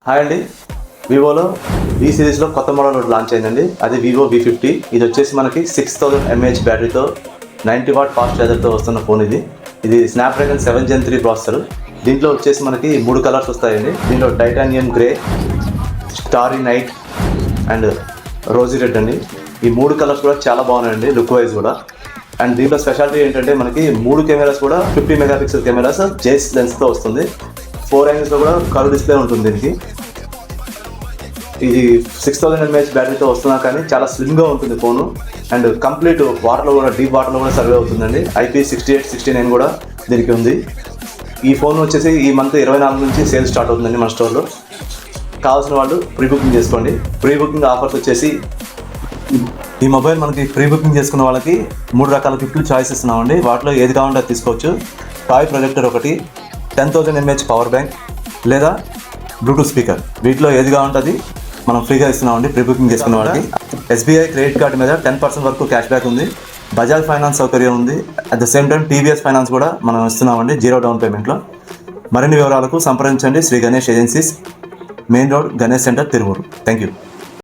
Hi అండి, వివోలో ఈ సిరీస్లో కొత్త మోడల్ ఒకటి లాంచ్ అయిందండి. అది వివో V50. ఇది వచ్చేసి మనకి 6000 mAh బ్యాటరీతో 90 వాట్ ఫాస్ట్ ఛార్జర్తో వస్తున్న ఫోన్ ఇది స్నాప్డ్రాగన్ 7 Gen 3 ప్రాసెసర్. దీంట్లో వచ్చేసి మనకి 3 కలర్స్ వస్తాయండి. దీంట్లో titanium grey, starry night and rosy red అండి. ఈ 3 కలర్స్ కూడా చాలా బాగున్నాయండి లుక్ వైజ్ కూడా. అండ్ దీంట్లో స్పెషాలిటీ ఏంటంటే మనకి 3 కెమెరాస్ కూడా 50 మెగాపిక్సెల్ కెమెరాస్ జేస్ లెన్స్తో వస్తుంది. 4 యాంగిల్స్లో కూడా కర్వ్ డిస్ప్లే ఉంటుంది దీనికి. ఇది 6000 mAh బ్యాటరీతో వస్తున్నా కానీ చాలా స్లిమ్గా ఉంటుంది ఫోను. అండ్ కంప్లీట్ వాటర్లో కూడా, డీప్ వాటర్లో కూడా సర్వే అవుతుందండి. IP68-69 కూడా దీనికి ఉంది. ఈ ఫోన్ వచ్చేసి ఈ మంత్ 24 నుంచి సేల్ స్టార్ట్ అవుతుందండి మన స్టోర్లో. కావాల్సిన వాళ్ళు ప్రీ బుకింగ్ చేసుకోండి. ప్రీ బుకింగ్ ఆఫర్స్ వచ్చేసి ఈ మొబైల్ మనకి ప్రీ బుకింగ్ చేసుకున్న వాళ్ళకి 3 రకాల గిఫ్ట్లు చాయిస్ ఇస్తున్నామండి. వాటిలో ఏది కావాలంటే అది తీసుకోవచ్చు. టాయ్ ప్రొజెక్టర్ ఒకటి, 10,000 mAh పవర్ బ్యాంక్ లేదా బ్లూటూత్ స్పీకర్, వీటిలో ఏది కావాలంటే అది మనం ఫ్రీగా ఇస్తున్నామండి ప్రీ బుకింగ్ చేసుకున్న వాళ్ళకి. SBI క్రెడిట్ కార్డు మీద 10% వరకు క్యాష్ బ్యాక్ ఉంది. బజాజ్ ఫైనాన్స్ సౌకర్యం ఉంది. At the same time TVS finance కూడా మనం ఇస్తున్నామండి 0 డౌన్ పేమెంట్లో. మరిన్ని వివరాలకు సంప్రదించండి Shri Ganesh agencies, main road, Ganesh centre, Tiruvuru. Thank you.